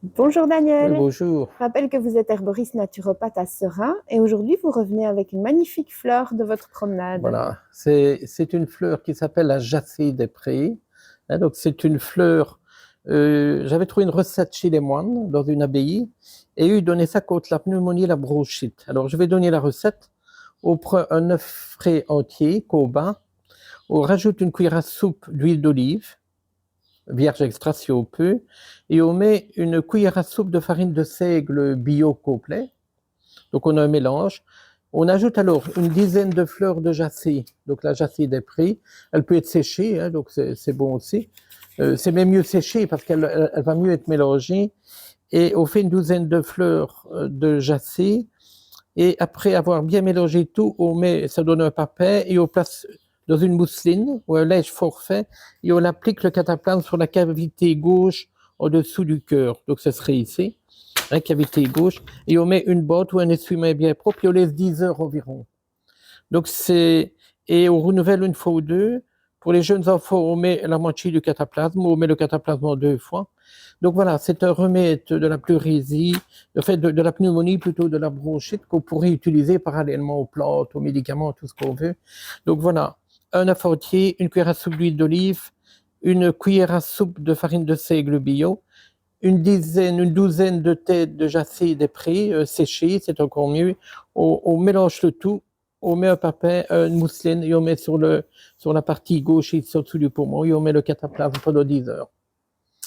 Bonjour Oui, Daniel, bonjour. je rappelle que vous êtes herboriste naturopathe à Serein et aujourd'hui vous revenez avec une magnifique fleur de votre promenade. Voilà, c'est une fleur qui s'appelle la Jacée des Prés. Donc c'est une fleur. J'avais trouvé une recette chez les moines dans une abbaye et eux ils donnaient ça contre la pneumonie et la bronchite. Alors je vais donner la recette. On prend un œuf frais entier qu'on bat. On rajoute une cuillère à soupe d'huile d'olive, vierge extra si on peut, et on met une cuillère à soupe de farine de seigle bio complet. Donc on a un mélange. On ajoute alors une dizaine de fleurs de jacée, donc la jacée des prés. Elle peut être séchée, hein, donc c'est bon aussi. C'est même mieux séchée parce qu'elle va mieux être mélangée. Et on fait une douzaine de fleurs de jacée. Et après avoir bien mélangé tout, on met, ça donne un papier et on place dans une mousseline ou un lèche forfait et on applique le cataplasme sur la cavité gauche au-dessous du cœur. Donc ce serait ici, la cavité gauche, et on met une botte ou un essuie-main bien propre et on laisse 10 heures environ. Donc c'est et on renouvelle une fois ou deux. Pour les jeunes enfants, on met la moitié du cataplasme, on met le cataplasme en 2 fois. Donc voilà, c'est un remède de la pleurésie, de la pneumonie plutôt de la bronchite qu'on pourrait utiliser parallèlement aux plantes, aux médicaments, tout ce qu'on veut. Donc voilà, un œuf entier, une cuillère à soupe d'huile d'olive, une cuillère à soupe de farine de seigle bio, une douzaine de têtes de jacée des prés séchées, c'est encore mieux. On mélange le tout, on met un papier, une mousseline et on met sur la partie gauche et sur dessous du poumon et on met le cataplasme pendant 10 heures.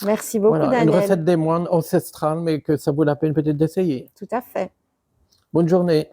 Merci beaucoup Voilà, une Daniel, recette des moines ancestrale, mais que ça vaut la peine peut-être d'essayer. tout à fait. Bonne journée.